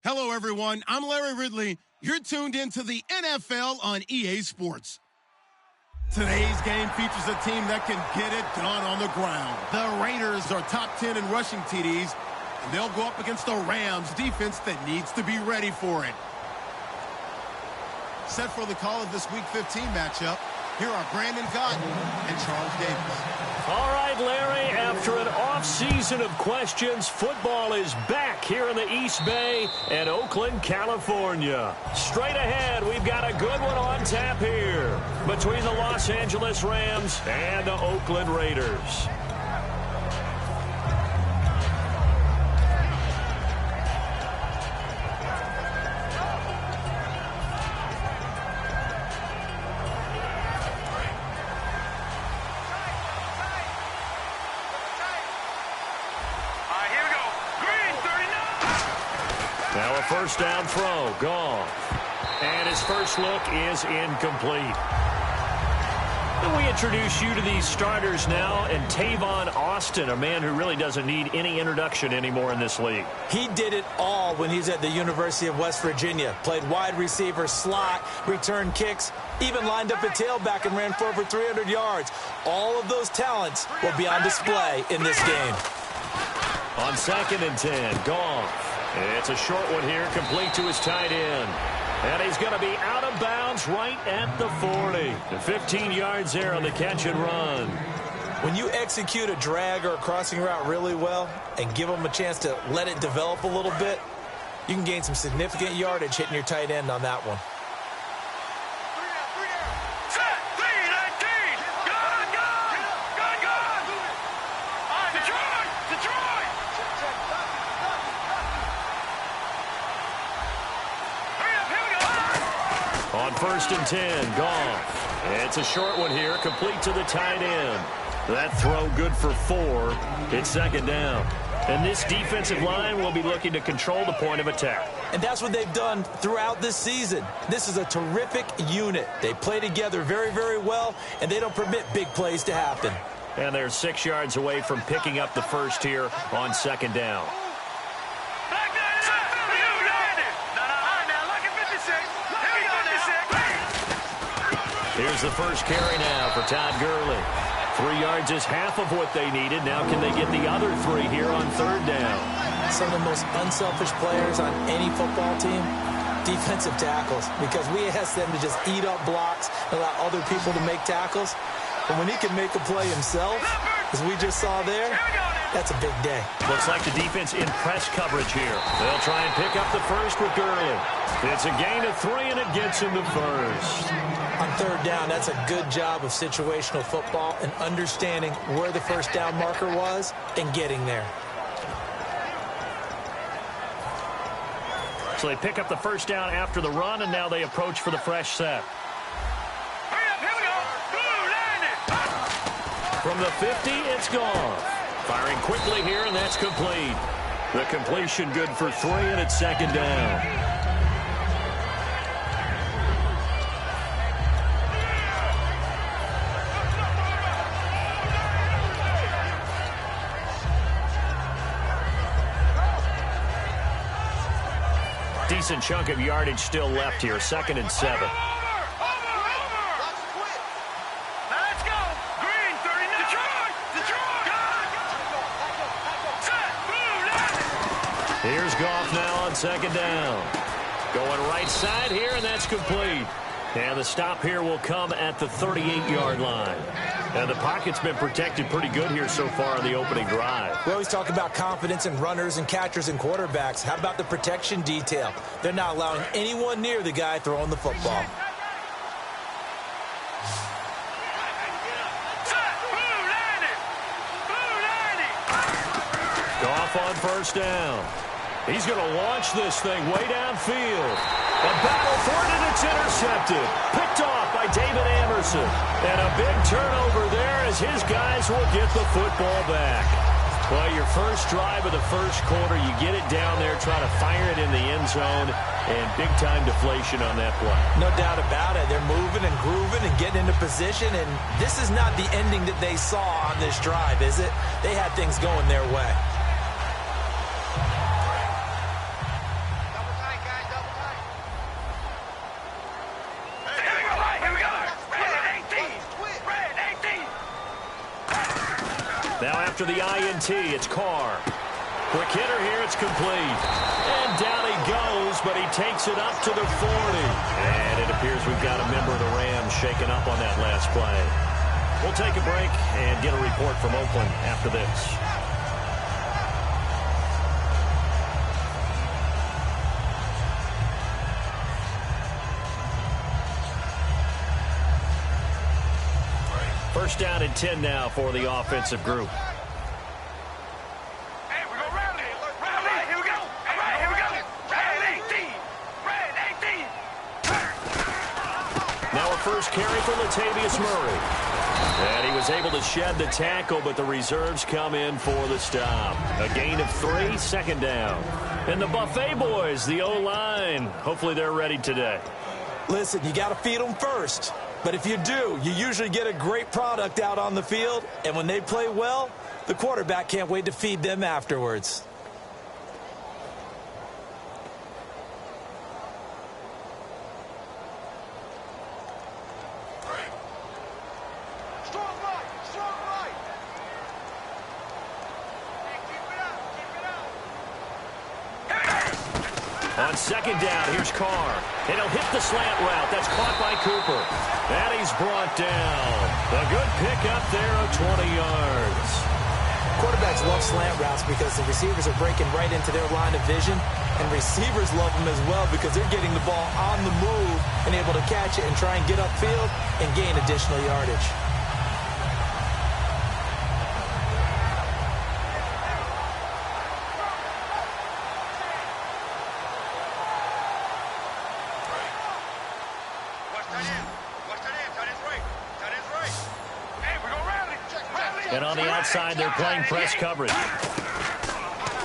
Hello, everyone. I'm Larry Ridley. You're tuned into the NFL on EA Sports. Today's game features a team that can get it done on the ground. The Raiders are top 10 in rushing TDs, and they'll go up against the Rams defense that needs to be ready for it. Set for the call of this Week 15 matchup, here are Brandon Cotton and Charles Davis. All right, Larry, after an off-season of questions, football is back here in the East Bay and Oakland, California. Straight ahead, we've got a good one on tap here between the Los Angeles Rams and the Oakland Raiders. Now a first down throw, gone. And his first look is incomplete. And we introduce you to these starters now, and Tavon Austin, a man who really doesn't need any introduction anymore in this league. He did it all when he was at the University of West Virginia. Played wide receiver, slot, returned kicks, even lined up a tailback and ran for over 300 yards. All of those talents will be on display in this game. On 2nd and 10, gone. It's a short one here, complete to his tight end. And he's going to be out of bounds right at the 40. 15 yards there on the catch and run. When you execute a drag or a crossing route really well and give them a chance to let it develop a little bit, you can gain some significant yardage hitting your tight end on that one. On 1st and 10, gone. It's a short one here, complete to the tight end. That throw good for 4. It's 2nd down. And this defensive line will be looking to control the point of attack. And that's what they've done throughout this season. This is a terrific unit. They play together very, very well, and they don't permit big plays to happen. And they're 6 yards away from picking up the first here on 2nd down. Here's the first carry now for Todd Gurley. 3 yards is half of what they needed. Now can they get the other 3 here on 3rd down? Some of the most unselfish players on any football team, defensive tackles, because we ask them to just eat up blocks and allow other people to make tackles. But when he can make a play himself, as we just saw there, that's a big day. Looks like the defense in press coverage here. They'll try and pick up the first with Gurley. It's a gain of 3, and it gets him to first. On 3rd down, that's a good job of situational football and understanding where the first down marker was and getting there. So they pick up the first down after the run, and now they approach for the fresh set. From the 50, it's gone. Firing quickly here, and that's complete. The completion good for 3, and it's 2nd down. Decent chunk of yardage still left here, 2nd and 7. Here's Goff now on 2nd down. Going right side here, and that's complete. And the stop here will come at the 38-yard line. And the pocket's been protected pretty good here so far in the opening drive. We always talk about confidence in runners and catchers and quarterbacks. How about the protection detail? They're not allowing anyone near the guy throwing the football. Goff on 1st down. He's going to launch this thing way downfield. A battle for it, and it's intercepted. Picked off by David Anderson. And a big turnover there as his guys will get the football back. Well, your first drive of the first quarter, you get it down there, try to fire it in the end zone, and big-time deflation on that play. No doubt about it. They're moving and grooving and getting into position, and this is not the ending that they saw on this drive, is it? They had things going their way. after the INT. It's Carr. Quick hitter here. It's complete. And down he goes, but he takes it up to the 40. And it appears we've got a member of the Rams shaken up on that last play. We'll take a break and get a report from Oakland after this. First down and 10 now for the offensive group. Hey, we go rally. Rally. Here we go. All right, here we go. Red 18. Red 18. Now a first carry for Latavius Murray. And he was able to shed the tackle, but the reserves come in for the stop. A gain of 3, second down. And the Buffet boys, the O-line, hopefully they're ready today. Listen, you got to feed them first. But if you do, you usually get a great product out on the field. And when they play well, the quarterback can't wait to feed them afterwards. Strong right. Strong right. Hey, keep it up. Keep it up. On second down, here's Carr. And he'll hit the slant route. That's caught by Cooper. And he's brought down. A good pickup there of 20 yards. Quarterbacks love slant routes because the receivers are breaking right into their line of vision. And receivers love them as well because they're getting the ball on the move and able to catch it and try and get upfield and gain additional yardage. And on the outside, they're playing press coverage.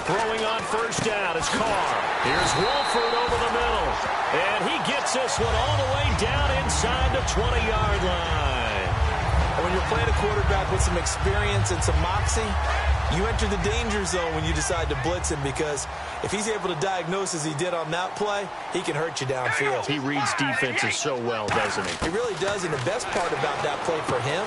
Throwing on first down is Carr. Here's Wolford over the middle. And he gets this one all the way down inside the 20-yard line. And when you're playing a quarterback with some experience and some moxie, you enter the danger zone when you decide to blitz him because if he's able to diagnose as he did on that play, he can hurt you downfield. He reads defenses so well, doesn't he? He really does, and the best part about that play for him,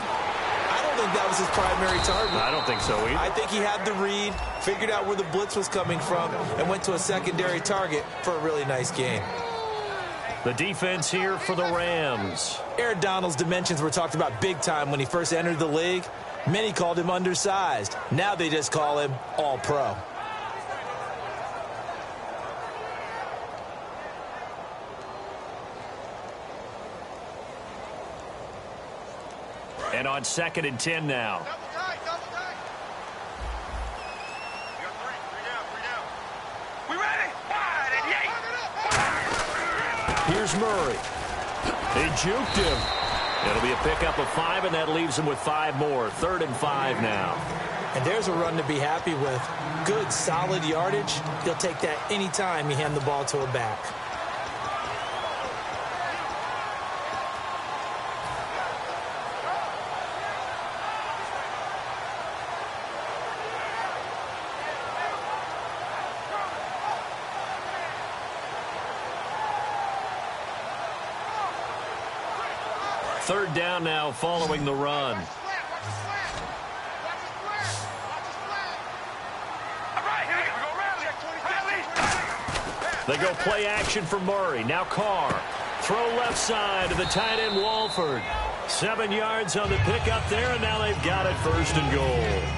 I don't think that was his primary target. I don't think so either. I think he had the read, figured out where the blitz was coming from, and went to a secondary target for a really nice gain. The defense here for the Rams. Aaron Donald's dimensions were talked about big time when he first entered the league. Many called him undersized. Now they just call him all-pro. And on second and 10 now. Double tight. We got three down. We ready? Wide and Here's Murray. They juked him. It'll be a pickup of 5, and that leaves him with 5 more. 3rd and 5 now. And there's a run to be happy with. Good, solid yardage. He'll take that any time you hand the ball to a back. Third down now following the run. They go play action for Murray. Now Carr. Throw left side to the tight end Wolford. 7 yards on the pickup there, and now they've got it 1st and goal.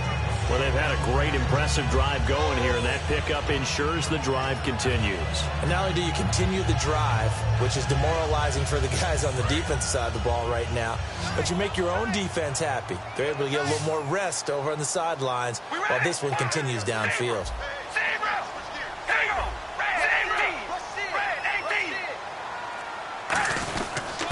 Well, they've had a great, impressive drive going here, and that pickup ensures the drive continues. And not only do you continue the drive, which is demoralizing for the guys on the defensive side of the ball right now, but you make your own defense happy. They're able to get a little more rest over on the sidelines while this one continues downfield.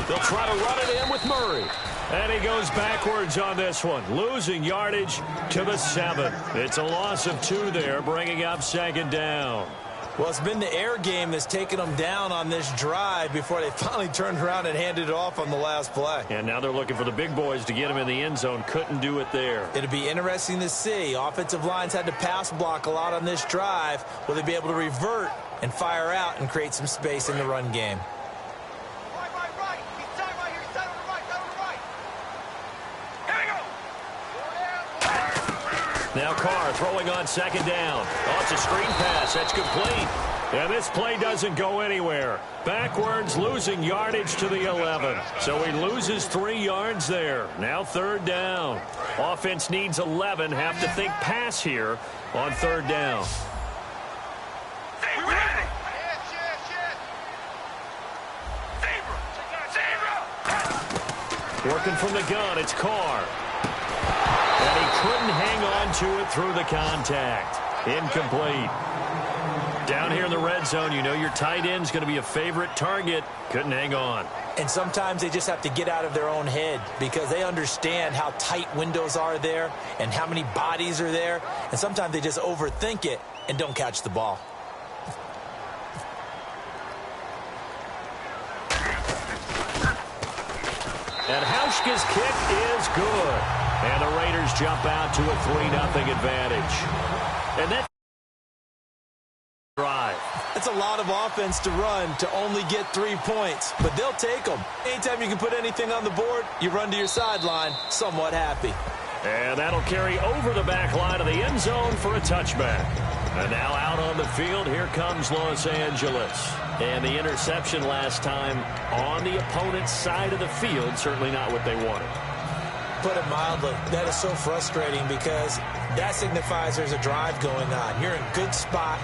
They'll try to run it in with Murray. And he goes backwards on this one, losing yardage to the 7. It's a loss of 2 there, bringing up 2nd down. Well, it's been the air game that's taken them down on this drive before they finally turned around and handed it off on the last play. And now they're looking for the big boys to get him in the end zone. Couldn't do it there. It'll be interesting to see. Offensive lines had to pass block a lot on this drive. Will they be able to revert and fire out and create some space in the run game? Now Carr throwing on second down. Oh, it's a screen pass. That's complete. And this play doesn't go anywhere. Backwards, losing yardage to the 11. So he loses 3 yards there. Now third down. Offense needs 11. Have to think pass here on third down. Working from the gun, it's Carr. And he couldn't hang on to it through the contact. Incomplete. Down here in the red zone, you know your tight end's going to be a favorite target. Couldn't hang on. And sometimes they just have to get out of their own head because they understand how tight windows are there and how many bodies are there. And sometimes they just overthink it and don't catch the ball. And Hauschka's kick is good. And the Raiders jump out to a 3-0 advantage. And that drive. It's a lot of offense to run to only get 3 points, but they'll take them. Anytime you can put anything on the board, you run to your sideline somewhat happy. And that'll carry over the back line of the end zone for a touchback. And now out on the field, here comes Los Angeles. And the interception last time on the opponent's side of the field, certainly not what they wanted. Put it mildly, that is so frustrating because that signifies there's a drive going on. You're in a good spot,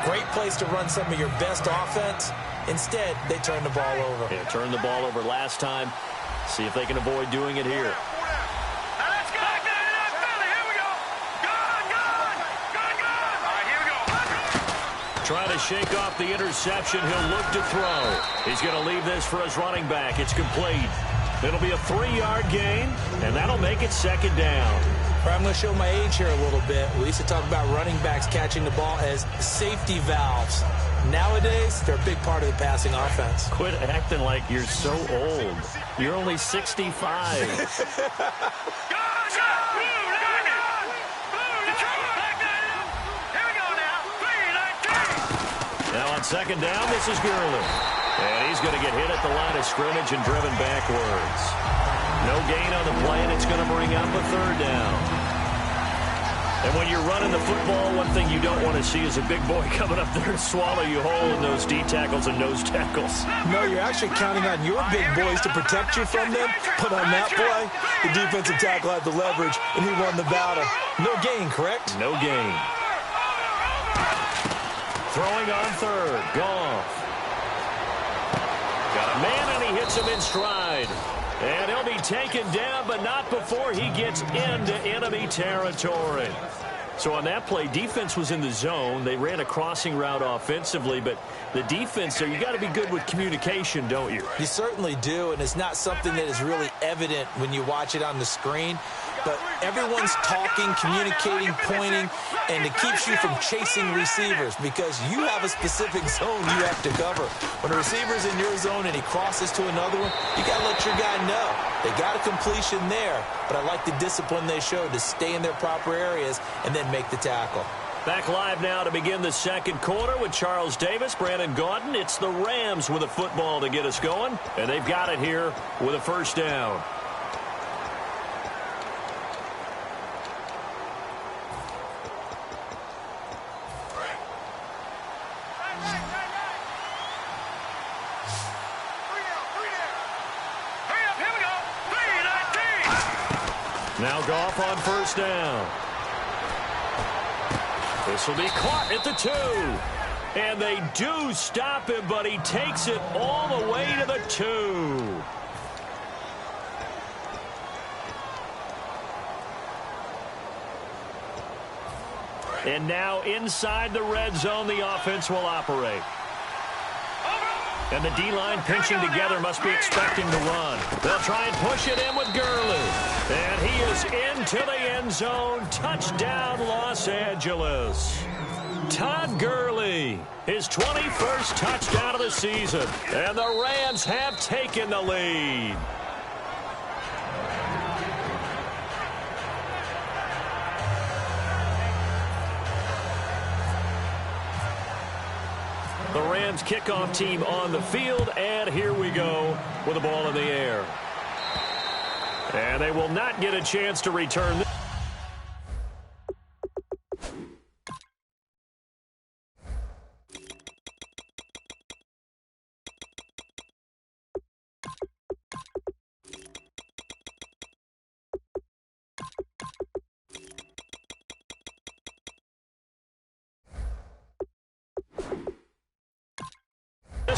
great place to run some of your best offense. Instead, they turn the ball over. Yeah, turned the ball over last time. See if they can avoid doing it here. Trying to shake off the interception. He'll look to throw. He's going to leave this for his running back. It's complete. It'll be a 3-yard gain, and that'll make it second down. I'm going to show my age here a little bit. We used to talk about running backs catching the ball as safety valves. Nowadays, they're a big part of the passing offense. Quit acting like you're so old. You're only 65. Now on second down, this is Gurley. And he's going to get hit at the line of scrimmage and driven backwards. No gain on the play, and it's going to bring up a third down. And when you're running the football, one thing you don't want to see is a big boy coming up there and swallow you whole in those D tackles and nose tackles. No, you're actually counting on your big boys to protect you from them. But on that play, the defensive tackle had the leverage, and he won the battle. No gain, correct? No gain. Throwing on third. Goff. Got a man, and he hits him in stride. And he'll be taken down, but not before he gets into enemy territory. So on that play, defense was in the zone. They ran a crossing route offensively, but the defense there, you got to be good with communication, don't you? You certainly do, and it's not something that is really evident when you watch it on the screen. But everyone's talking, communicating, pointing, and it keeps you from chasing receivers because you have a specific zone you have to cover. When a receiver's in your zone and he crosses to another one, you got to let your guy know. They got a completion there, but I like the discipline they showed to stay in their proper areas and then make the tackle. Back live now to begin the second quarter with Charles Davis, Brandon Gaudin. It's the Rams with a football to get us going, and they've got it here with a first down. Now Goff on first down. This will be caught at the 2. And they do stop him, but he takes it all the way to the 2. And now inside the red zone, the offense will operate. And the D-line pinching together must be expecting to run. They'll try and push it in with Gurley. And he is into the end zone. Touchdown, Los Angeles. Todd Gurley, his 21st touchdown of the season. And the Rams have taken the lead. The Rams kickoff team on the field, and here we go with the ball in the air. And they will not get a chance to return.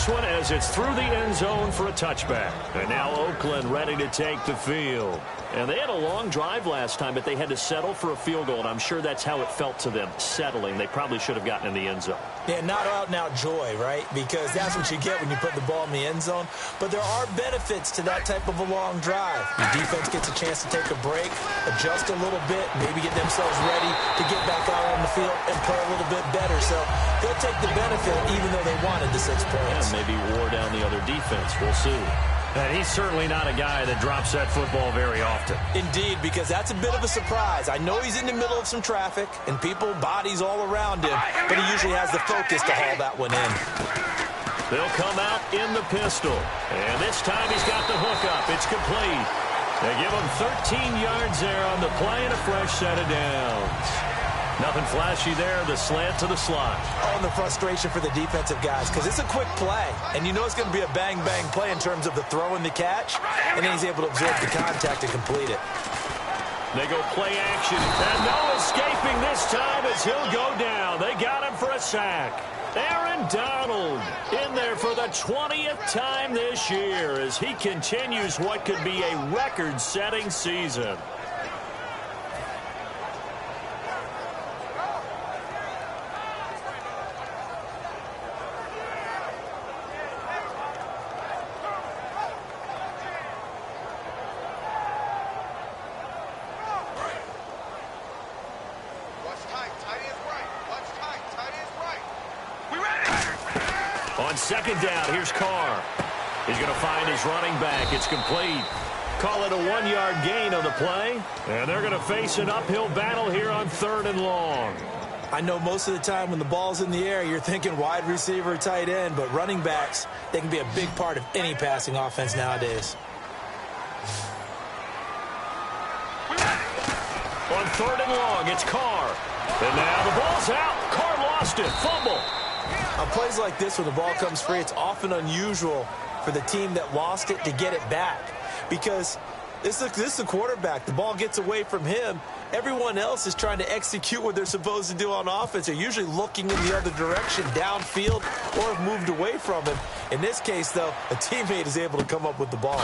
this one as it's through the end zone for a touchback. And now Oakland ready to take the field. And they had a long drive last time, but they had to settle for a field goal, and I'm sure that's how it felt to them, settling. They probably should have gotten in the end zone. Yeah, not out-and-out joy, right? Because that's what you get when you put the ball in the end zone. But there are benefits to that type of a long drive. Your defense gets a chance to take a break, adjust a little bit, maybe get themselves ready to get back out on the field and play a little bit better. So they'll take the benefit even though they wanted the 6 points. Yeah, maybe wore down the other defense. We'll see. And he's certainly not a guy that drops that football very often. Indeed, because that's a bit of a surprise. I know he's in the middle of some traffic and people, bodies all around him, but he usually has the focus to haul that one in. They'll come out in the pistol. And this time he's got the hook up. It's complete. They give him 13 yards there on the play and a fresh set of downs. Nothing flashy there, the slant to the slot. Oh, and the frustration for the defensive guys, because it's a quick play. And you know it's going to be a bang-bang play in terms of the throw and the catch. And then he's able to absorb the contact and complete it. They go play action. And no escaping this time as he'll go down. They got him for a sack. Aaron Donald in there for the 20th time this year as he continues what could be a record-setting season. On second down, here's Carr. He's going to find his running back. It's complete. Call it a 1-yard gain on the play. And they're going to face an uphill battle here on 3rd and long. I know most of the time when the ball's in the air, you're thinking wide receiver, tight end, but running backs, they can be a big part of any passing offense nowadays. On 3rd and long, it's Carr. And now the ball's out. Carr lost it. Fumble. On plays like this, when the ball comes free, it's often unusual for the team that lost it to get it back. Because this is the quarterback. The ball gets away from him. Everyone else is trying to execute what they're supposed to do on offense. They're usually looking in the other direction, downfield, or have moved away from him. In this case, though, a teammate is able to come up with the ball.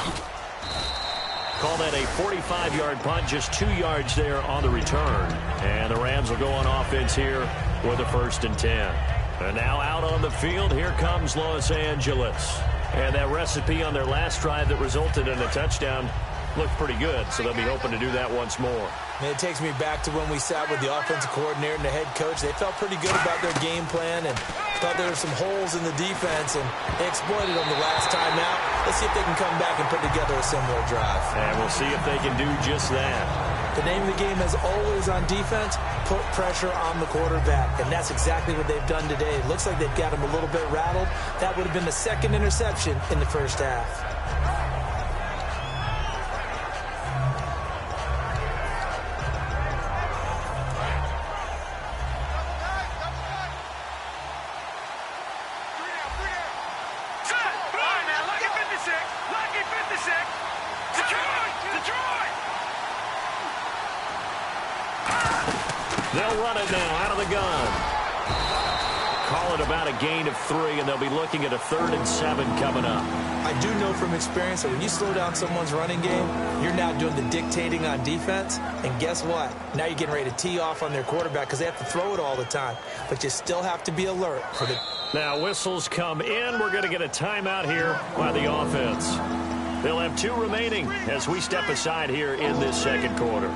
Call that a 45-yard punt, just 2 yards there on the return. And the Rams will go on offense here with a 1st and 10. And now out on the field, here comes Los Angeles. And that recipe on their last drive that resulted in a touchdown looked pretty good, so they'll be hoping to do that once more. And it takes me back to when we sat with the offensive coordinator and the head coach. They felt pretty good about their game plan and thought there were some holes in the defense, and they exploited them the last time out. Let's see if they can come back and put together a similar drive. And we'll see if they can do just that. The name of the game, as always on defense, put pressure on the quarterback. And that's exactly what they've done today. It looks like they've got him a little bit rattled. That would have been the 2nd interception in the first half. They'll run it now out of the gun. Call it about a gain of 3, and they'll be looking at a 3rd and 7 coming up. I do know from experience that when you slow down someone's running game, you're now doing the dictating on defense. And guess what? Now you're getting ready to tee off on their quarterback because they have to throw it all the time. But you still have to be alert for the... Now whistles come in. We're going to get a timeout here by the offense. They'll have 2 remaining as we step aside here in this 2nd quarter.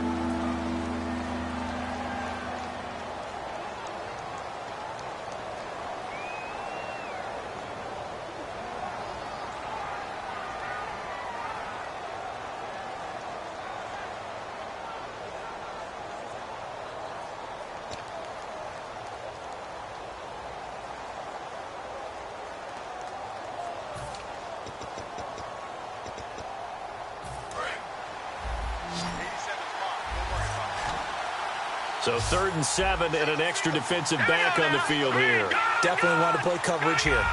So 3rd and 7 and an extra defensive back on the field here. Definitely want to play coverage here.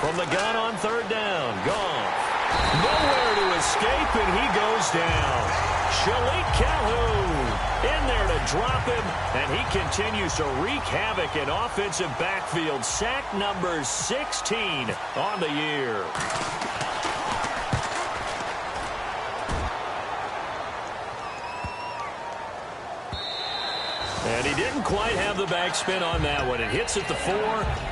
From the gun on 3rd down. Goff. Nowhere to escape, and he goes down. Shalik Calhoun in there to drop him, and he continues to wreak havoc in offensive backfield. Sack number 16 on the year. And he didn't quite have the backspin on that one. It hits at the 4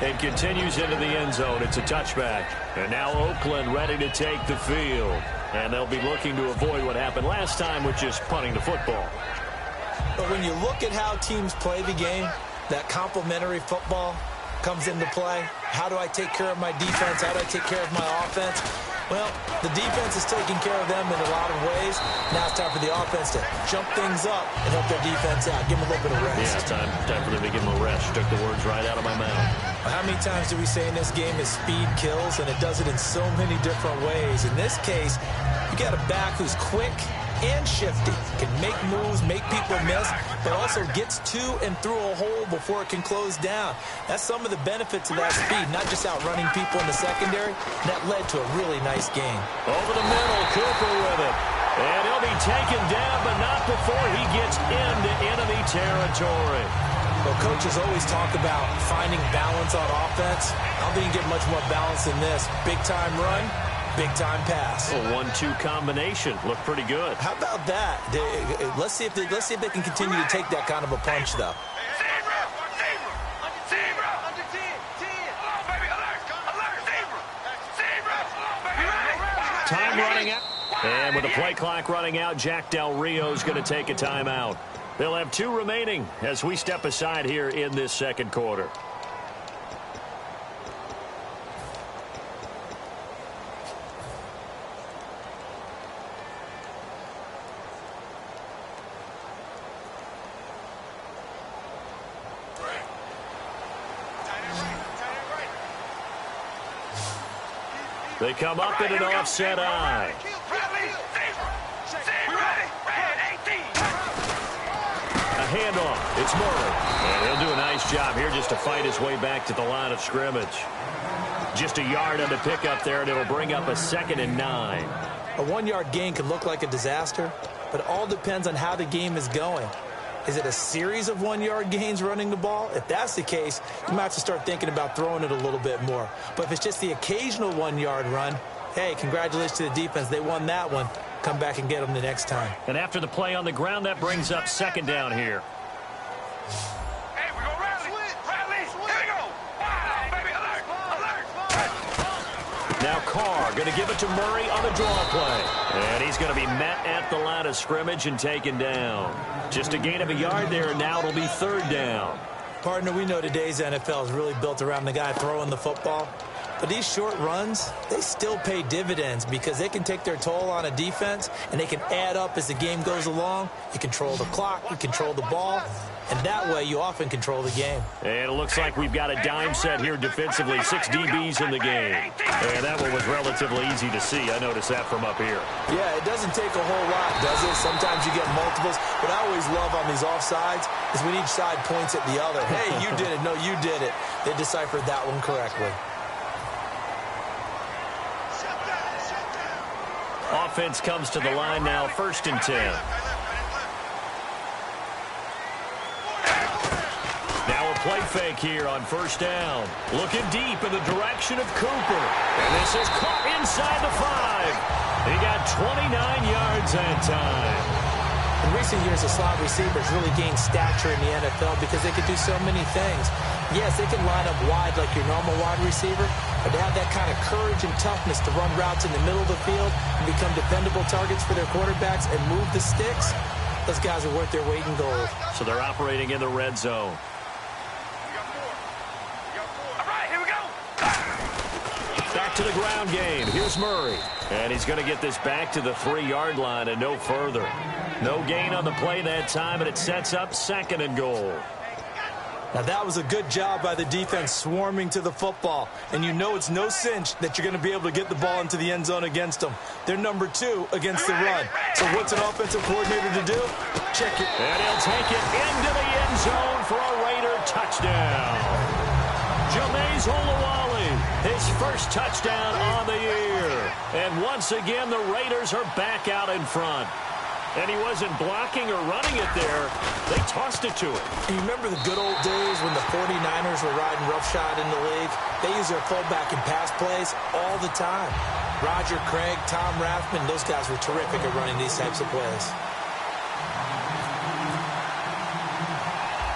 and continues into the end zone. It's a touchback. And now Oakland ready to take the field. And they'll be looking to avoid what happened last time, which is punting the football. But when you look at how teams play the game, that complementary football comes into play. How do I take care of my defense? How do I take care of my offense? Well, the defense is taking care of them in a lot of ways. Now it's time for the offense to jump things up and help their defense out. Give them a little bit of rest. Yeah, time for them to give them a rest. Took the words right out of my mouth. How many times do we say in this game is speed kills, and it does it in so many different ways. In this case, you got a back who's quick and shifty, can make moves, make people miss, but also gets to and through a hole before it can close down. That's some of the benefits of that speed, not just outrunning people in the secondary. That led to a really nice game. Over the middle, Cooper with it. And he'll be taken down, but not before he gets into enemy territory. Well, coaches always talk about finding balance on offense. I don't think you get much more balance than this. Big-time run, big-time pass. A 1-2 combination. Looked pretty good. How about that? Let's see if they can continue to take that kind of a punch, though. Time running out. And with the play clock running out, Jack Del Rio is going to take a timeout. They'll have 2 remaining as we step aside here in this second quarter. They come up in an offset eye. A handoff. It's Murray. And he'll do a nice job here just to fight his way back to the line of scrimmage. Just a yard on the pickup there, and it'll bring up a 2nd and 9. A 1-yard gain can look like a disaster, but it all depends on how the game is going. Is it a series of 1-yard gains running the ball? If that's the case, you might have to start thinking about throwing it a little bit more. But if it's just the occasional 1-yard run, hey, congratulations to the defense. They won that one. Come back and get them the next time. And after the play on the ground, that brings up 2nd down here. Hey, we're going to rally. Rally. Here we go. Wow, baby. Alert. Now Carr going to give it to Murray on the draw play. And he's going to be met at the line of scrimmage and taken down. Just a gain of a yard there, and now it'll be 3rd down. Partner, we know today's NFL is really built around the guy throwing the football. But these short runs, they still pay dividends because they can take their toll on a defense, and they can add up as the game goes along. You control the clock, you control the ball, and that way you often control the game. And it looks like we've got a dime set here defensively. 6 DBs in the game. And that one was relatively easy to see. I noticed that from up here. Yeah, it doesn't take a whole lot, does it? Sometimes you get multiples. What I always love on these offsides is when each side points at the other. Hey, you did it. No, you did it. They deciphered that one correctly. Offense comes to the line now, 1st and 10. Now a play fake here on 1st down. Looking deep in the direction of Cooper. And this is caught inside the 5. He got 29 yards that time. In recent years, the slot receivers really gained stature in the NFL because they could do so many things. Yes, they can line up wide like your normal wide receiver, but to have that kind of courage and toughness to run routes in the middle of the field and become dependable targets for their quarterbacks and move the sticks, those guys are worth their weight in gold. So they're operating in the red zone. All right, here we go. Back to the ground game. Here's Murray. And he's going to get this back to the 3-yard line and no further. No gain on the play that time, and it sets up 2nd and goal. Now, that was a good job by the defense swarming to the football. And you know it's no cinch that you're going to be able to get the ball into the end zone against them. They're number 2 against the run. So what's an offensive coordinator to do? Check it. And he'll take it into the end zone for a Raider touchdown. Jameis Olawale, his 1st touchdown on the year. And once again, the Raiders are back out in front. And he wasn't blocking or running it there. They tossed it to him. You remember the good old days when the 49ers were riding roughshod in the league? They used their fullback in pass plays all the time. Roger Craig, Tom Rathman, those guys were terrific at running these types of plays.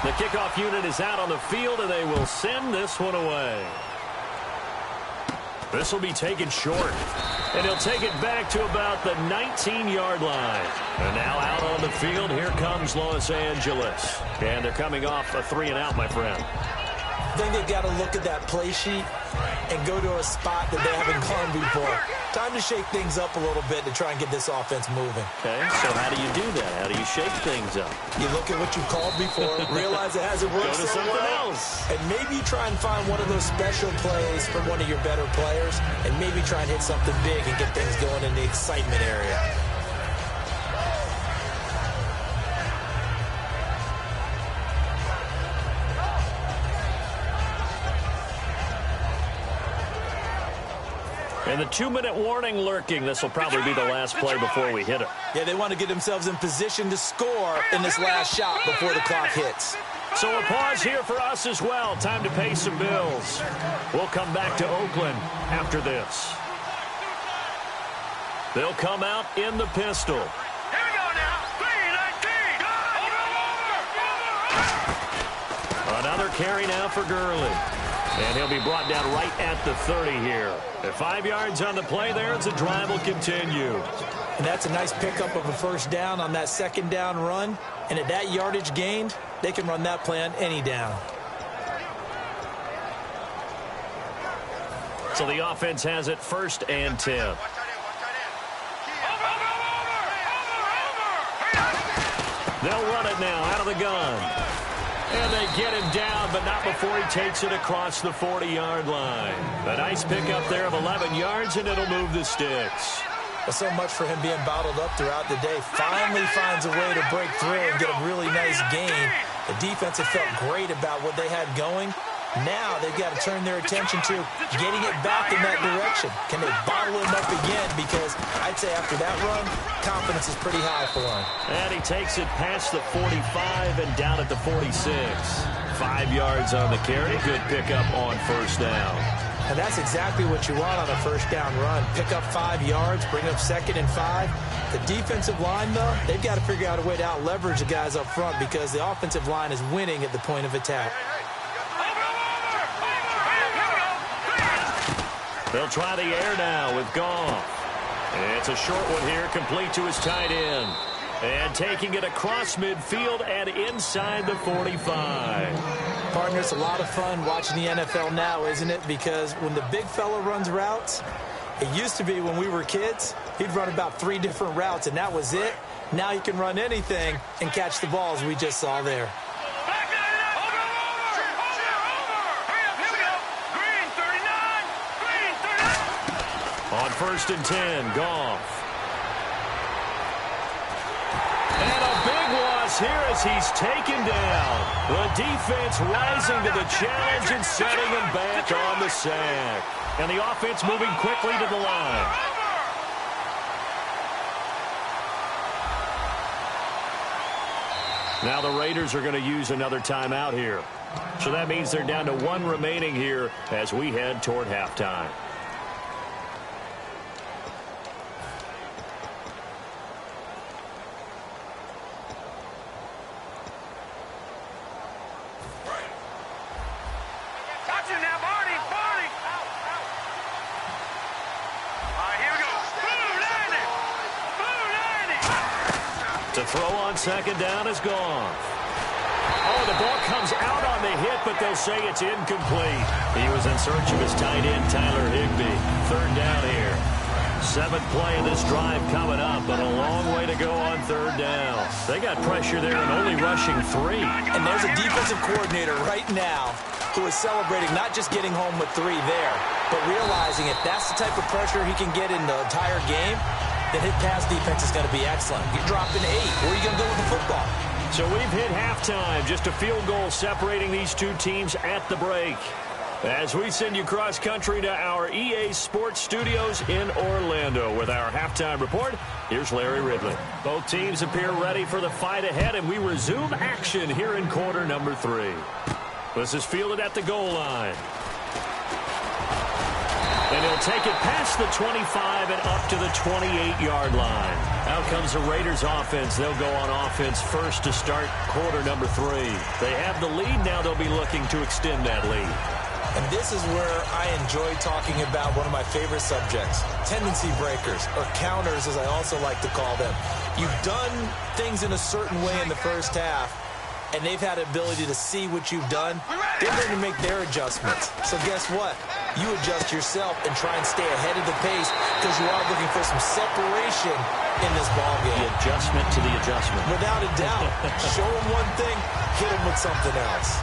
The kickoff unit is out on the field, and they will send this one away. This will be taken short. And he'll take it back to about the 19-yard line. And now out on the field, here comes Los Angeles. And they're coming off a 3-and-out, my friend. I think they've got to look at that play sheet and go to a spot that they haven't gone before. Time to shake things up a little bit to try and get this offense moving. Okay, so how do you do that? How do you shake things up? You look at what you've called before, realize it hasn't worked Go to so something well, else. and maybe try and find one of those special plays from one of your better players, and maybe try and hit something big and get things going in the excitement area. And the 2-minute warning lurking. This will probably be the last play before we hit it. Yeah, they want to get themselves in position to score in this last shot before the clock hits. So a pause here for us as well. Time to pay some bills. We'll come back to Oakland after this. They'll come out in the pistol. Here we go now. 3-19. Another carry now for Gurley. And he'll be brought down right at the 30 here. At 5 yards on the play there, the drive will continue. And that's a nice pickup of a first down on that second down run. And at that yardage gained, they can run that play on any down. So the offense has it 1st and 10. They'll run it now out of the gun. And they get him down, but not before he takes it across the 40-yard line. A nice pickup there of 11 yards, and it'll move the sticks. Well, so much for him being bottled up throughout the day. Finally finds a way to break through and get a really nice gain. The defense had felt great about what they had going. Now they've got to turn their attention to getting it back in that direction. Can they bottle him up again? Because I'd say after that run, confidence is pretty high for him. And he takes it past the 45 and down at the 46. 5 yards on the carry. Good pickup on first down. And that's exactly what you want on a first down run. Pick up 5 yards, bring up 2nd and 5. The defensive line, though, they've got to figure out a way to out-leverage the guys up front because the offensive line is winning at the point of attack. They'll try the air now with Goff. It's a short one here, complete to his tight end. And taking it across midfield and inside the 45. Partner, it's a lot of fun watching the NFL now, isn't it? Because when the big fella runs routes, it used to be when we were kids, he'd run about 3 different routes, and that was it. Now he can run anything and catch the balls we just saw there. On 1st and 10, Goff. And a big loss here as he's taken down. The defense rising to the challenge and setting him back on the sack. And the offense moving quickly to the line. Now the Raiders are going to use another timeout here. So that means they're down to 1 remaining here as we head toward halftime. To throw on 2nd down is Goff. Oh, the ball comes out on the hit, but they'll say it's incomplete. He was in search of his tight end, Tyler Higbee. 3rd down here. 7th play of this drive coming up, but a long way to go on 3rd down. They got pressure there and only rushing 3. And there's a defensive coordinator right now who is celebrating not just getting home with 3 there, but realizing if that's the type of pressure he can get in the entire game, then his pass defense is going to be excellent. Get dropped in 8. Where are you going to go with the football? So we've hit halftime. Just a field goal separating these two teams at the break. As we send you cross-country to our EA Sports Studios in Orlando with our halftime report, here's Larry Ridley. Both teams appear ready for the fight ahead, and we resume action here in quarter number 3. This is fielded at the goal line. And he'll take it past the 25 and up to the 28-yard line. Out comes the Raiders offense. They'll go on offense first to start quarter number 3. They have the lead. Now they'll be looking to extend that lead. And this is where I enjoy talking about one of my favorite subjects, tendency breakers, or counters as I also like to call them. You've done things in a certain way in the first half, and they've had the ability to see what you've done. They're going to make their adjustments. So guess what? You adjust yourself and try and stay ahead of the pace because you are looking for some separation in this ballgame. The adjustment to the adjustment. Without a doubt. Show them one thing, hit them with something else.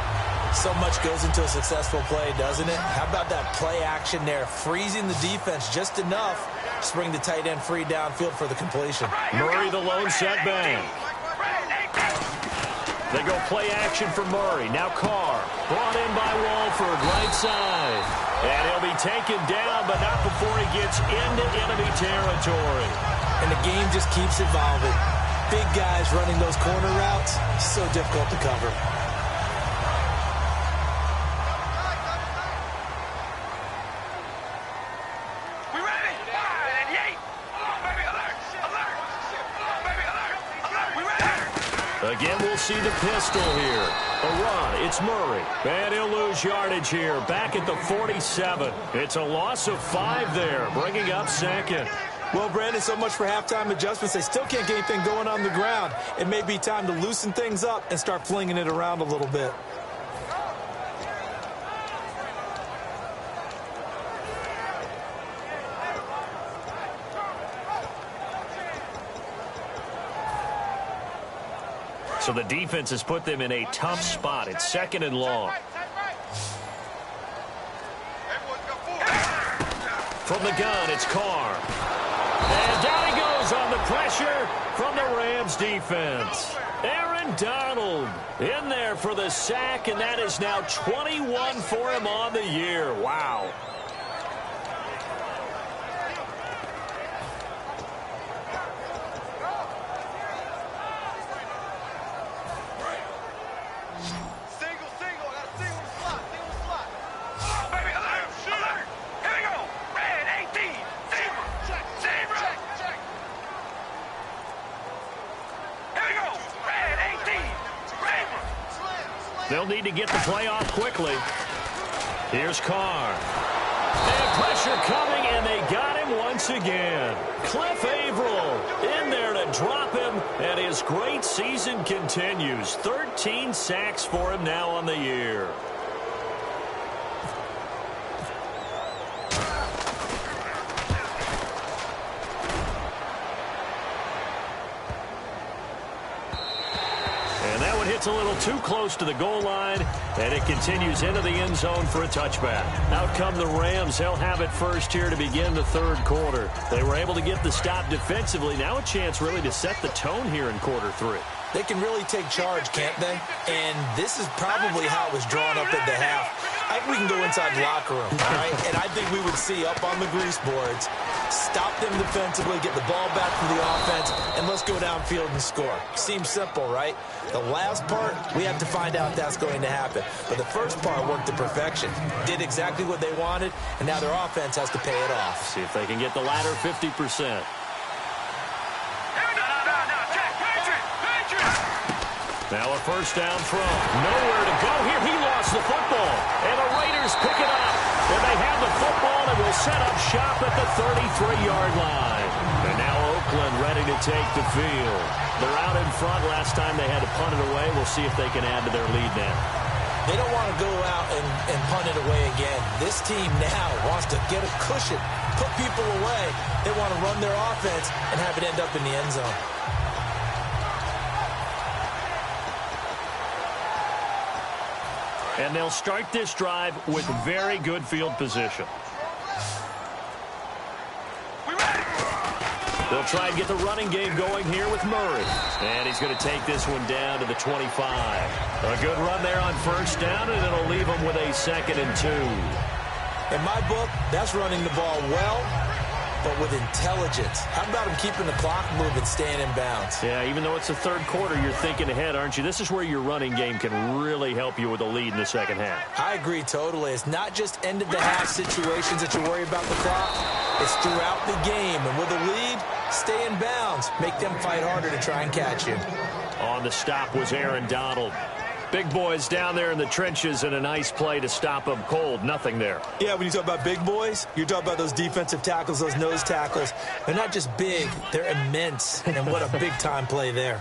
So much goes into a successful play, doesn't it? How about that play action there, freezing the defense just enough to bring the tight end free downfield for the completion. Murray, the lone setback. They go play action for Murray. Now Carr, brought in by Walford, right side. And he'll be taken down, but not before he gets into enemy territory. And the game just keeps evolving. Big guys running those corner routes, so difficult to cover. Again, we'll see the pistol here. A run, it's Murray. And he'll lose yardage here, back at the 47. It's a loss of 5 there, bringing up second. Well, Brandon, so much for halftime adjustments. They still can't get anything going on the ground. It may be time to loosen things up and start flinging it around a little bit. So the defense has put them in a tough spot. It's 2nd and long. From the gun, it's Carr. And down he goes on the pressure from the Rams defense. Aaron Donald in there for the sack, and that is now 21 for him on the year. Wow. They'll need to get the play off quickly. Here's Carr. And pressure coming, and they got him once again. Cliff Averill in there to drop him, and his great season continues. 13 sacks for him now on the year. Hits a little too close to the goal line, and it continues into the end zone for a touchback. Out come the Rams. They'll have it first here to begin the 3rd quarter. They were able to get the stop defensively. Now a chance really to set the tone here in quarter 3. They can really take charge, can't they? And this is probably how it was drawn up at the half. I think we can go inside the locker room, all right? And I think we would see up on the grease boards, stop them defensively, get the ball back to the offense, and let's go downfield and score. Seems simple, right? The last part, we have to find out if that's going to happen. But the first part worked to perfection. Did exactly what they wanted, and now their offense has to pay it off. See if they can get the latter 50%. Now a first down from. Nowhere to go here. He lost the football. And the Raiders pick it up. And they have the football and will set up shop at the 33-yard line. And now Oakland ready to take the field. They're out in front. Last time they had to punt it away. We'll see if they can add to their lead now. They don't want to go out and punt it away again. This team now wants to get a cushion, put people away. They want to run their offense and have it end up in the end zone. And they'll start this drive with very good field position. They'll try and get the running game going here with Murray. And he's going to take this one down to the 25. A good run there on first down, and it'll leave him with a 2nd and 2. In my book, that's running the ball well, but with intelligence. How about him keeping the clock moving, staying in bounds? Yeah, even though it's the third quarter, you're thinking ahead, aren't you? This is where your running game can really help you with a lead in the second half. I agree totally. It's not just end-of-the-half situations that you worry about the clock. It's throughout the game. And with a lead, stay in bounds. Make them fight harder to try and catch you. On the stop was Aaron Donald. Big boys down there in the trenches, and a nice play to stop them cold. Nothing there. Yeah, when you talk about big boys, you're talking about those defensive tackles, those nose tackles. They're not just big, they're immense. And what a big-time play there.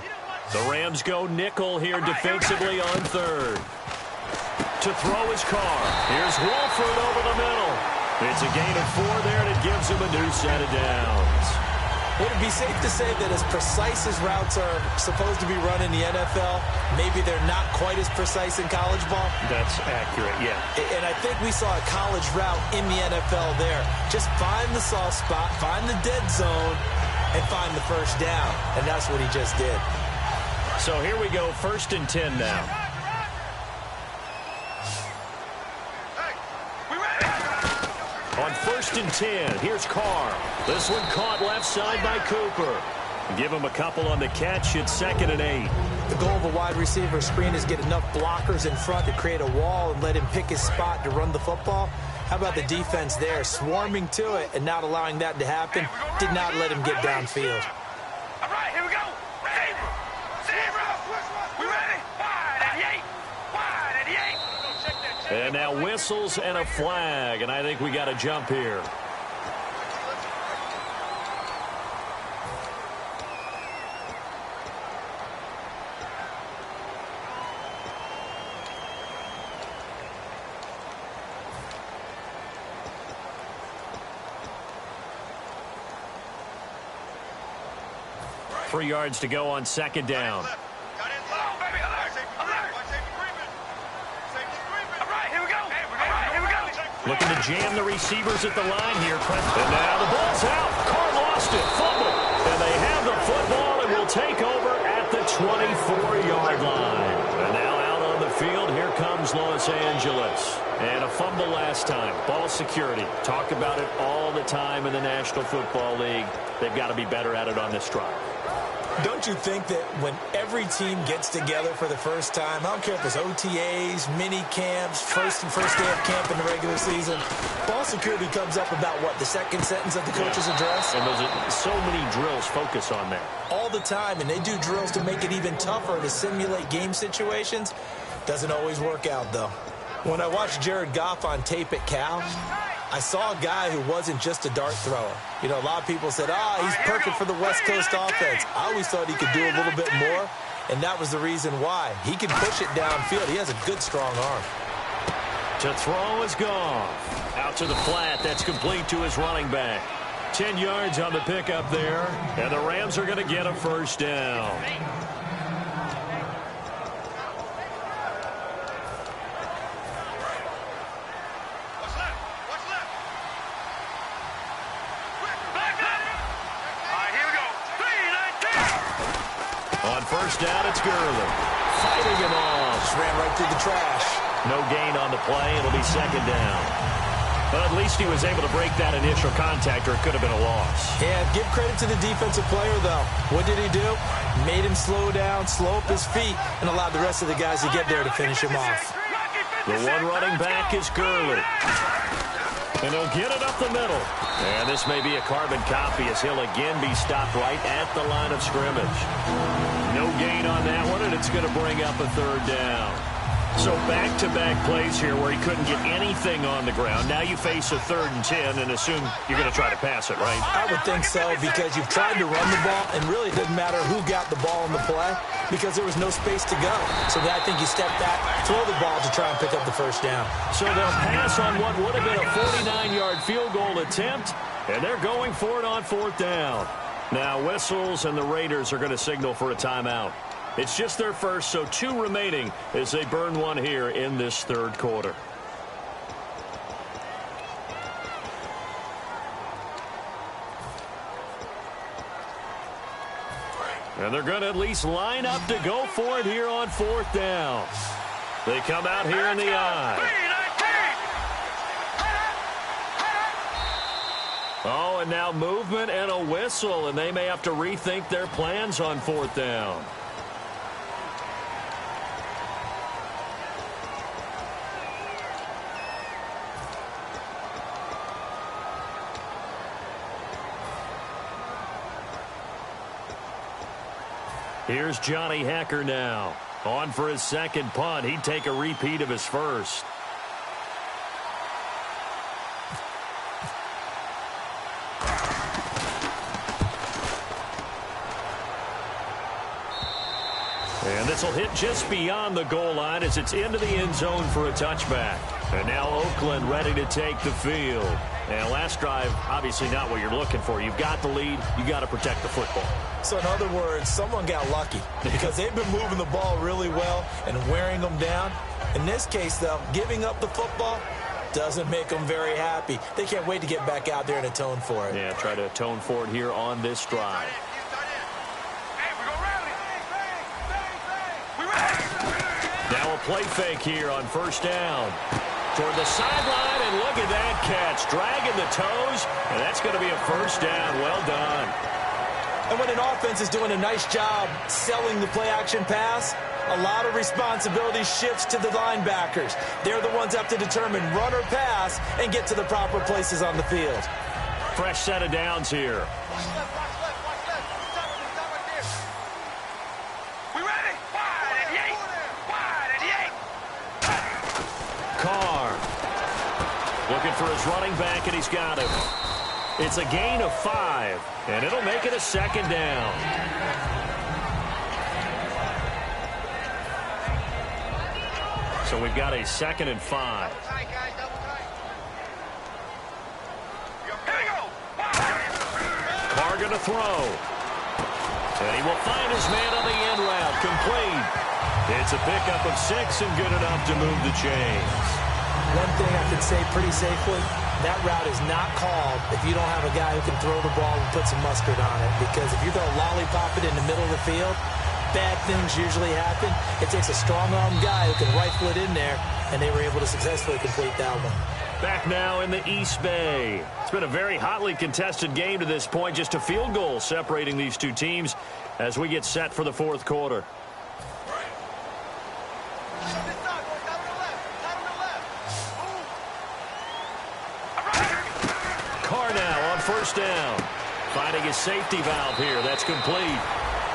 The Rams go nickel here defensively on third. To throw his car. Here's Wolford over the middle. It's a gain of 4 there, and it gives him a new set of downs. Would it be safe to say that as precise as routes are supposed to be run in the NFL, maybe they're not quite as precise in college ball? That's accurate, yeah. And I think we saw a college route in the NFL there. Just find the soft spot, find the dead zone, and find the first down. And that's what he just did. So here we go, 1st and 10 now. On 1st and 10, here's Carr. This one caught left side by Cooper. Give him a couple on the catch. It's 2nd and 8. The goal of a wide receiver screen is get enough blockers in front to create a wall and let him pick his spot to run the football. How about the defense there, swarming to it and not allowing that to happen? Did not let him get downfield. All right, here we go. Zebra. We ready? Wide at the 8. Wide at the 8. And now whistles and a flag, and I think we got a jump here. Three yards to go on 2nd down. Looking to jam the receivers at the line here. And now the ball's out. Carr lost it. Fumble. And they have the football and will take over at the 24-yard line. And now out on the field, here comes Los Angeles. And a fumble last time. Ball security. Talk about it all the time in the National Football League. They've got to be better at it on this drive. Don't you think that when every team gets together for the first time, I don't care if it's OTAs, mini camps, first day of camp in the regular season, ball security comes up about, what, the second sentence of the coach's address? And those are so many drills focus on that. All the time, and they do drills to make it even tougher to simulate game situations. Doesn't always work out, though. When I watched Jared Goff on tape at Cal, I saw a guy who wasn't just a dart thrower. You know, a lot of people said, he's perfect for the West Coast offense. I always thought he could do a little bit more, and that was the reason why. He can push it downfield. He has a good, strong arm. To throw is Goff. Out to the flat. That's complete to his running back. 10 yards on the pickup there, and the Rams are going to get a first down. First down, it's Gurley. Fighting him off. Just ran right through the trash. No gain on the play. It'll be 2nd down. But at least he was able to break that initial contact, or it could have been a loss. Yeah, give credit to the defensive player, though. What did he do? Made him slow down, slow up his feet, and allowed the rest of the guys to get there to finish him off. The one running back is Gurley. And he'll get it up the middle. And this may be a carbon copy as he'll again be stopped right at the line of scrimmage. No gain on that one, and it's going to bring up a 3rd down. So back-to-back plays here where he couldn't get anything on the ground. Now you face a 3rd and 10 and assume you're going to try to pass it, right? I would think so, because you've tried to run the ball, and really it doesn't matter who got the ball in the play because there was no space to go. So I think you step back, throw the ball to try and pick up the first down. So they'll pass on what would have been a 49-yard field goal attempt, and they're going for it on 4th down. Now whistles, and the Raiders are going to signal for a timeout. It's just their first, so 2 remaining as they burn one here in this 3rd quarter. And they're going to at least line up to go for it here on 4th down. They come out here in the I. Oh, and now movement and a whistle, and they may have to rethink their plans on 4th down. Here's Johnny Hecker now. On for his second punt. He'd take a repeat of his first. And this will hit just beyond the goal line as it's into the end zone for a touchback. And now Oakland ready to take the field. And last drive, obviously not what you're looking for. You've got the lead. You got to protect the football. So in other words, someone got lucky because they've been moving the ball really well and wearing them down. In this case, though, giving up the football doesn't make them very happy. They can't wait to get back out there and atone for it. Yeah, try to atone for it here on this drive. Now a play fake here on 1st down. Toward the sideline, and look at that catch. Dragging the toes, and that's going to be a 1st down. Well done. And when an offense is doing a nice job selling the play-action pass, a lot of responsibility shifts to the linebackers. They're the ones that have to determine run or pass and get to the proper places on the field. Fresh set of downs here. Looking for his running back, and he's got him. It's a gain of 5, and it'll make it a 2nd down. So we've got a 2nd and 5. Carr going to throw. And he will find his man on the end route. Complete. It's a pickup of 6 and good enough to move the chains. One thing I can say pretty safely, that route is not called if you don't have a guy who can throw the ball and put some mustard on it. Because if you're going to lollipop it in the middle of the field, bad things usually happen. It takes a strong-armed guy who can rifle it in there, and they were able to successfully complete that one. Back now in the East Bay. It's been a very hotly contested game to this point. Just a field goal separating these two teams as we get set for the 4th quarter. Carr now on 1st down. Finding his safety valve here. That's complete.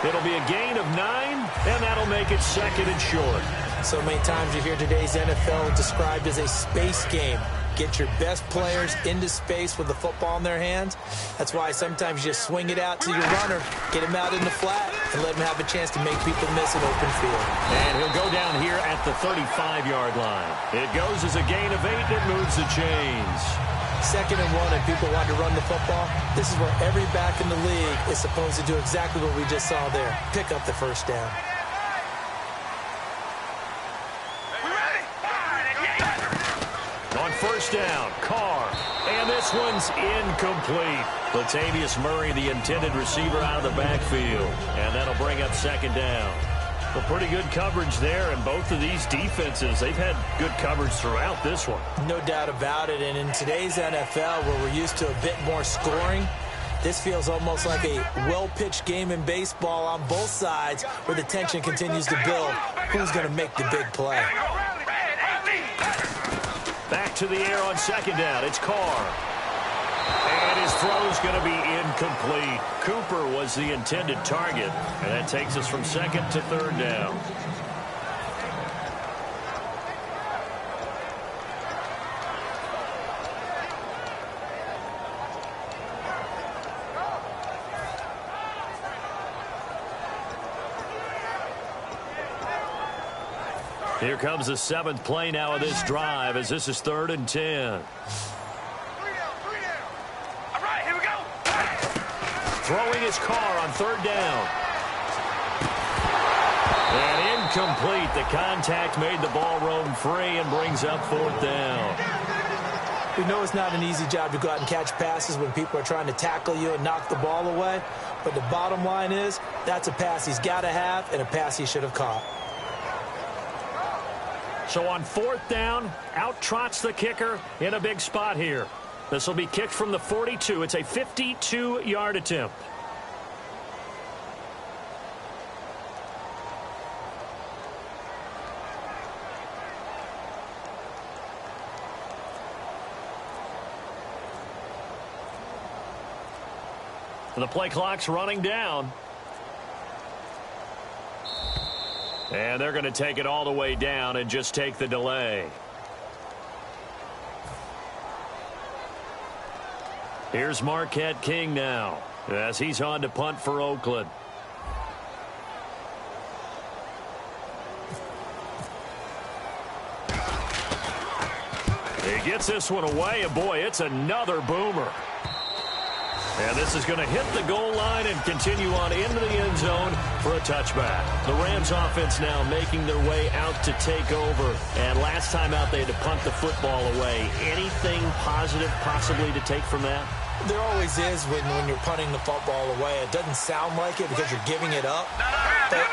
It'll be a gain of 9, and that'll make it 2nd and short. So many times you hear today's NFL described as a space game. Get your best players into space with the football in their hands. That's why sometimes you just swing it out to your runner, get him out in the flat, and let him have a chance to make people miss an open field. And he'll go down here at the 35-yard line. It goes as a gain of 8. It moves the chains. 2nd and 1, and people want to run the football. This is where every back in the league is supposed to do exactly what we just saw there. Pick up the 1st down. On 1st down, Carr. And this one's incomplete. Latavius Murray, the intended receiver, out of the backfield. And that'll bring up 2nd down. Well, pretty good coverage there, and both of these defenses, they've had good coverage throughout this one. No doubt about it, and in today's NFL, where we're used to a bit more scoring, this feels almost like a well-pitched game in baseball on both sides where the tension continues to build. Who's going to make the big play? Back to the air on 2nd down. It's Carr. And his throw's going to be incomplete. Cooper was the intended target, and that takes us from 2nd to 3rd down. Here comes the 7th play now of this drive as this is 3rd and 10. Throwing his Carr on 3rd down. And incomplete. The contact made the ball roam free and brings up 4th down. We know it's not an easy job to go out and catch passes when people are trying to tackle you and knock the ball away. But the bottom line is, that's a pass he's got to have and a pass he should have caught. So on 4th down, out trots the kicker in a big spot here. This will be kicked from the 42. It's a 52-yard attempt. The play clock's running down. And they're going to take it all the way down and just take the delay. Here's Marquette King now as he's on to punt for Oakland. He gets this one away, and boy, it's another boomer. And this is going to hit the goal line and continue on into the end zone for a touchback. The Rams offense now making their way out to take over. And last time out, they had to punt the football away. Anything positive possibly to take from that? There always is when you're punting the football away. It doesn't sound like it because you're giving it up. But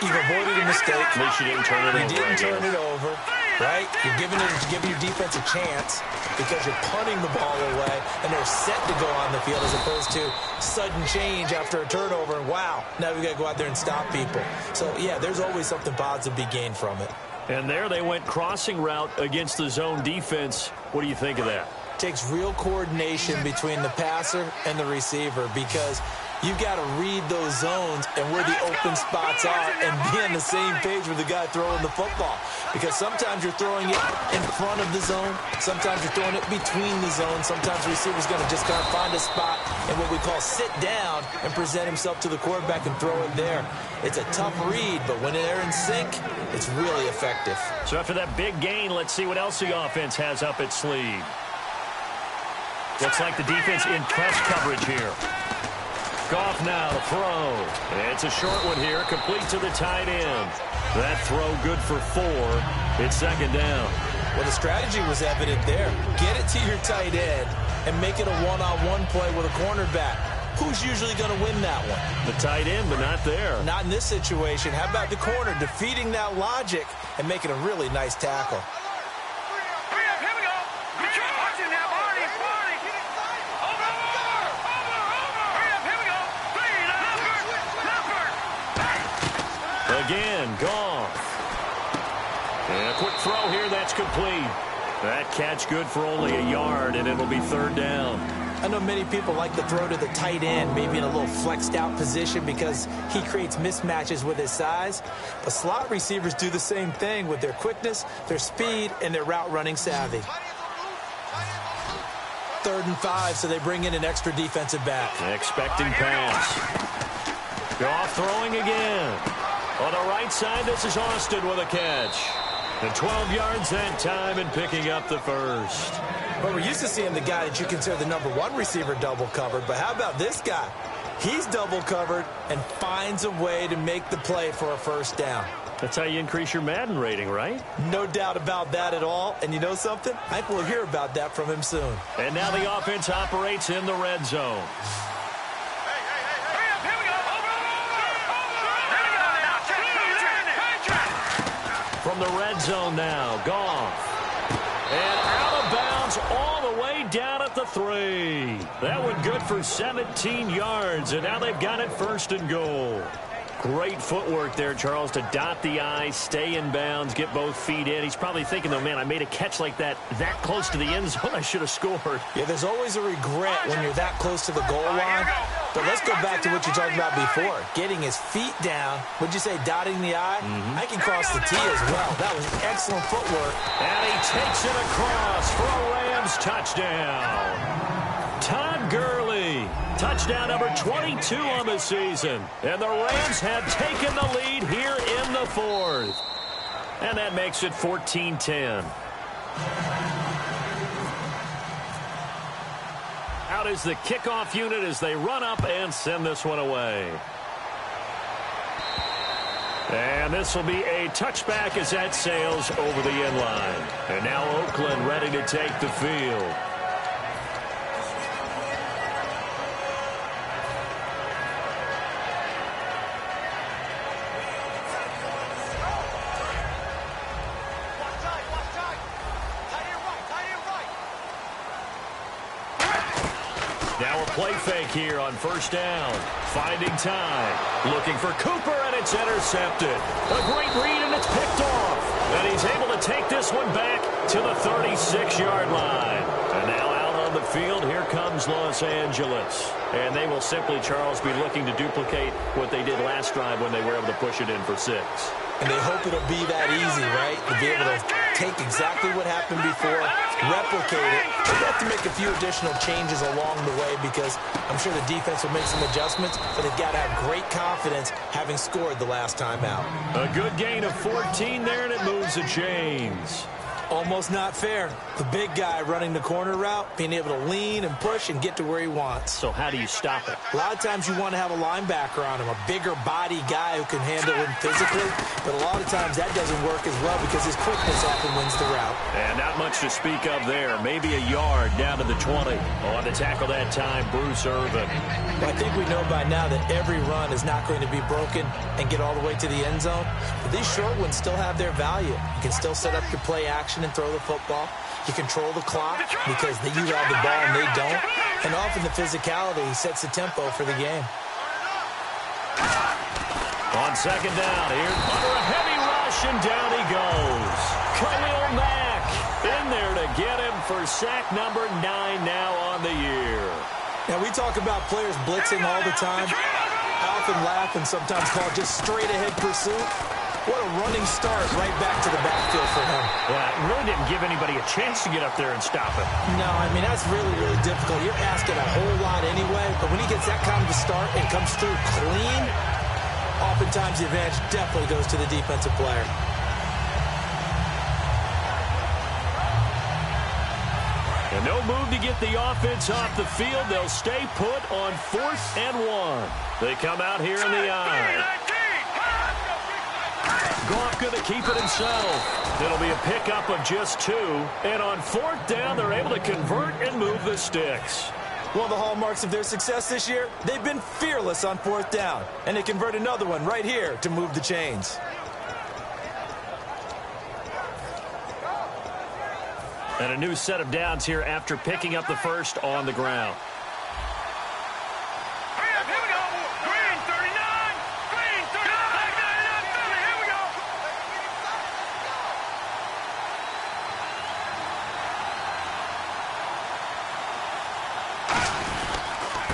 you've avoided a mistake. At least you didn't turn it over. You didn't turn it over, right? You're giving your defense a chance because you're punting the ball away, and they're set to go on the field as opposed to sudden change after a turnover, and wow, now we've got to go out there and stop people. So, yeah, there's always something positive to be gained from it. And there they went crossing route against the zone defense. What do you think of that? Takes real coordination between the passer and the receiver because you've got to read those zones and where the open spots are and be on the same page with the guy throwing the football. Because sometimes you're throwing it in front of the zone. Sometimes you're throwing it between the zones. Sometimes the receiver's going to just kind of find a spot and what we call sit down and present himself to the quarterback and throw it there. It's a tough read, but when they're in sync, it's really effective. So after that big gain, let's see what else the offense has up its sleeve. Looks like the defense in press coverage here. Goff now to throw. It's a short one here, complete to the tight end. That throw good for 4. It's 2nd down. Well, the strategy was evident there. Get it to your tight end and make it a one-on-one play with a cornerback. Who's usually going to win that one? The tight end, but not there. Not in this situation. How about the corner defeating that logic and making a really nice tackle? Again, Goff. And a quick throw here, that's complete. That catch good for only a yard, and it'll be 3rd down. I know many people like to throw to the tight end, maybe in a little flexed out position because he creates mismatches with his size. But slot receivers do the same thing with their quickness, their speed, and their route running savvy. 3rd and 5, so they bring in an extra defensive back. Expecting pass. Goff throwing again. On the right side, this is Austin with a catch. And 12 yards that time and picking up the 1st. But we're used to seeing the guy that you consider the #1 receiver double covered. But how about this guy? He's double covered and finds a way to make the play for a 1st down. That's how you increase your Madden rating, right? No doubt about that at all. And you know something? I think we'll hear about that from him soon. And now the offense operates in the red zone. From the red zone now, Goff. And out of bounds all the way down at the 3. That one good for 17 yards, and now they've got it 1st and goal. Great footwork there, Charles, to dot the I, stay in bounds, get both feet in. He's probably thinking, though, man, I made a catch like that close to the end zone. I should have scored. Yeah, there's always a regret when you're that close to the goal line. But let's go back to what you talked about before. Getting his feet down. Would you say dotting the I? I can cross the T as well. That was excellent footwork. And he takes it across for a Rams touchdown. Todd Gurley. Touchdown number 22 on the season. And the Rams have taken the lead here in the 4th. And that makes it 14-10. Out is the kickoff unit as they run up and send this one away. And this will be a touchback as that sails over the end line. And now Oakland ready to take the field. Now a play fake here on first down. Finding time. Looking for Cooper, and it's intercepted. A great read, and it's picked off. And he's able to take this one back to the 36-yard line. And now out on the field, here comes Los Angeles. And they will simply, Charles, be looking to duplicate what they did last drive when they were able to push it in for 6. And they hope it'll be that easy, right? To be able to take exactly what happened before, replicate it. They have to make a few additional changes along the way because I'm sure the defense will make some adjustments, but they've got to have great confidence having scored the last time out. A good gain of 14 there, and it moves the chains. Almost not fair. The big guy running the corner route, being able to lean and push and get to where he wants. So how do you stop it? A lot of times you want to have a linebacker on him, a bigger body guy who can handle him physically, but a lot of times that doesn't work as well because his quickness often wins the route. And not much to speak of there. Maybe a yard down to the 20. On to tackle that time, Bruce Irvin. Well, I think we know by now that every run is not going to be broken and get all the way to the end zone. But these short ones still have their value. You can still set up your play action and throw the football. You control the clock because you have the ball and they don't. And often the physicality sets the tempo for the game. On second down here, under a heavy rush, and down he goes. Khalil Mack in there to get him for sack number 9 now on the year. Now, we talk about players blitzing all the time. I often laugh and sometimes call it just straight-ahead pursuit. What a running start right back to the backfield for him. Yeah, it really didn't give anybody a chance to get up there and stop him. No, I mean, that's really, really difficult. You're asking a whole lot anyway, but when he gets that kind of a start and comes through clean, oftentimes the advantage definitely goes to the defensive player. And no move to get the offense off the field. They'll stay put on 4th and 1. They come out here in the eye. Goff going to keep it himself. It'll be a pickup of just 2. And on 4th down, they're able to convert and move the sticks. One of the hallmarks of their success this year, they've been fearless on 4th down. And they convert another one right here to move the chains. And a new set of downs here after picking up the first on the ground.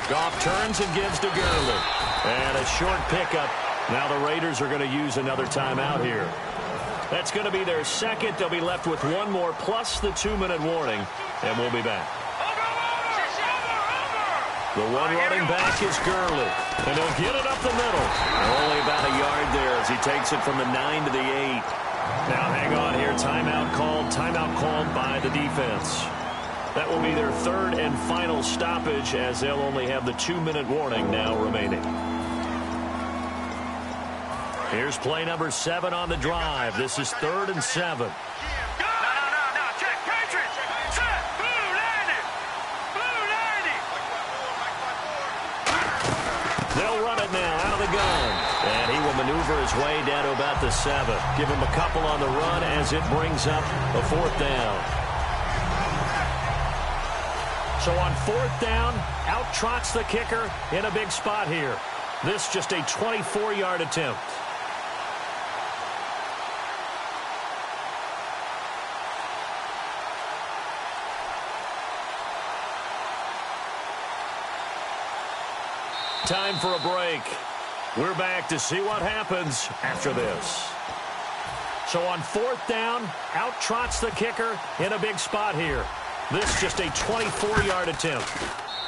Goff turns and gives to Gurley. And a short pickup. Now the Raiders are going to use another timeout here. That's going to be their second. They'll be left with one more plus the 2-minute warning. And we'll be back. The one running back is Gurley. And he'll get it up the middle. Only about a yard there as he takes it from the 9 to the 8. Now hang on here. Timeout called by the defense. That will be their third and final stoppage as they'll only have the 2-minute warning now remaining. Here's play number 7 on the drive. This is 3rd and 7. No, check, Patriots. Set, blue, landing. They'll run it now out of the gun. And he will maneuver his way down to about the 7. Give him a couple on the run as it brings up a 4th down. So on 4th down, out trots the kicker in a big spot here. This just a 24-yard attempt. Time for a break. We're back to see what happens after this. So on 4th down, out trots the kicker in a big spot here. This just a 24-yard attempt.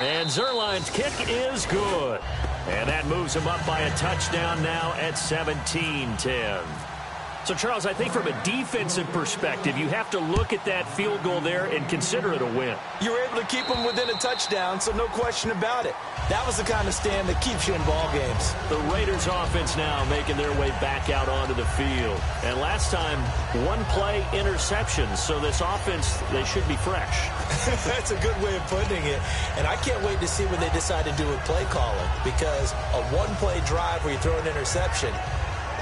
And Zerline's kick is good. And that moves him up by a touchdown now at 17-10. So, Charles, I think from a defensive perspective, you have to look at that field goal there and consider it a win. You were able to keep them within a touchdown, so no question about it. That was the kind of stand that keeps you in ball games. The Raiders offense now making their way back out onto the field. And last time, one play interceptions. So this offense, they should be fresh. That's a good way of putting it. And I can't wait to see what they decide to do with play calling. Because a one-play drive where you throw an interception,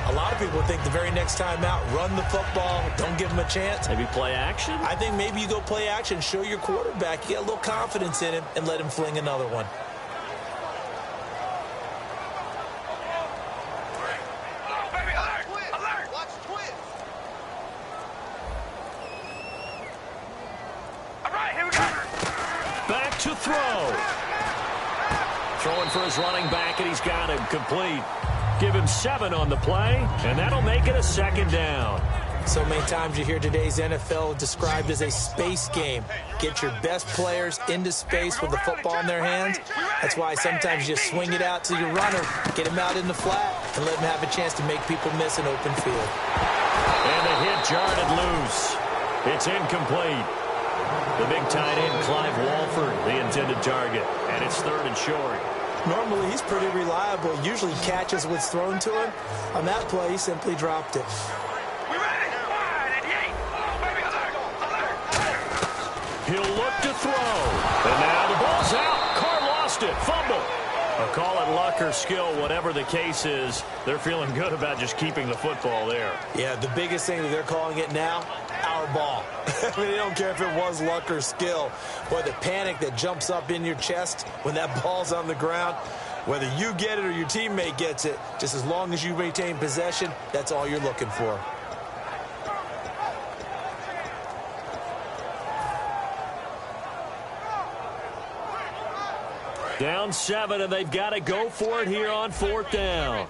A lot of people think the very next time out, run the football, don't give him a chance. Maybe play action? I think maybe you go play action, show your quarterback, you get a little confidence in him, and let him fling another one. Back to throw. Throwing for his running back, and he's got him complete. Give him 7 on the play, and that'll make it a second down. So many times you hear today's NFL described as a space game. Get your best players into space with the football in their hands. That's why sometimes you just swing it out to your runner, get him out in the flat, and let him have a chance to make people miss an open field. And the hit jarred it loose. It's incomplete. The big tight end, Clive Walford, the intended target. And it's 3rd and short. Normally, he's pretty reliable. Usually catches what's thrown to him. On that play, he simply dropped it. We ready? 5 and 8. Oh, baby, alert. He'll look to throw. And now the ball's out. Carr lost it. Fumble. Or call it luck or skill, whatever the case is. They're feeling good about just keeping the football there. Yeah, the biggest thing that they're calling it now, our ball. I mean, they don't care if it was luck or skill. Boy, the panic that jumps up in your chest when that ball's on the ground, whether you get it or your teammate gets it, just as long as you maintain possession, that's all you're looking for. Down 7, and they've got to go for it here on 4th down.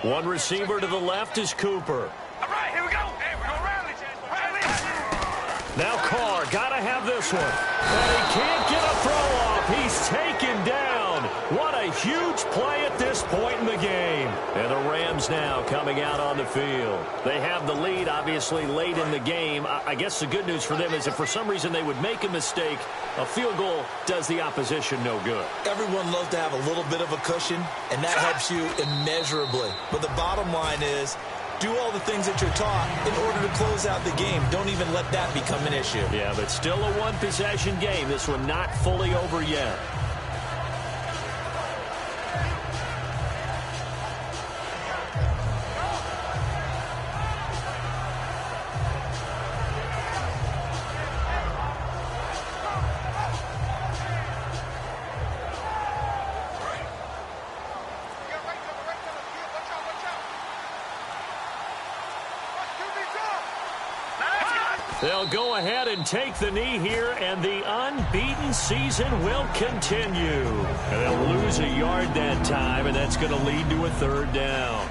One receiver to the left is Cooper. All right, here we go. Hey, we're going to rally. Now Carr, got to have this one. And he can't get a throw off. He's taken down. What a huge play at this point in the game. And the Rams now coming out on the field. They have the lead, obviously, late in the game. I guess the good news for them is if for some reason they would make a mistake, a field goal does the opposition no good. Everyone loves to have a little bit of a cushion, and that helps you immeasurably. But the bottom line is, do all the things that you're taught in order to close out the game. Don't even let that become an issue. Yeah, but still a one-possession game. This one not fully over yet. They'll go ahead and take the knee here, and the unbeaten season will continue. And they'll lose a yard that time, and that's going to lead to a 3rd down.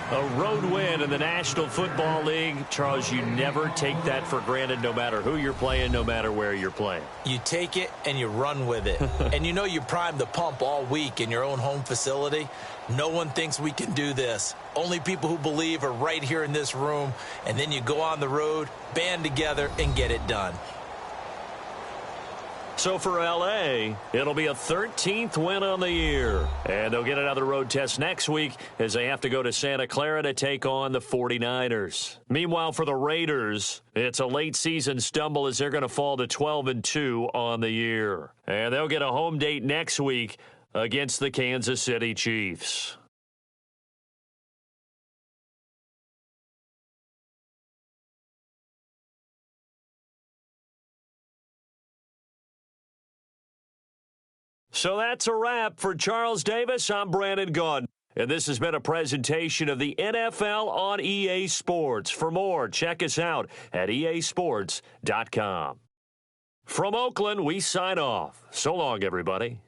A road win in the National Football League. Charles, you never take that for granted no matter who you're playing, no matter where you're playing. You take it and you run with it. And you know you primed the pump all week in your own home facility. No one thinks we can do this. Only people who believe are right here in this room. And then you go on the road, band together, and get it done. So for L.A., it'll be a 13th win on the year. And they'll get another road test next week as they have to go to Santa Clara to take on the 49ers. Meanwhile, for the Raiders, it's a late season stumble as they're going to fall to 12-2 on the year. And they'll get a home date next week against the Kansas City Chiefs. So that's a wrap. For Charles Davis, I'm Brandon Gaudin. And this has been a presentation of the NFL on EA Sports. For more, check us out at easports.com. From Oakland, we sign off. So long, everybody.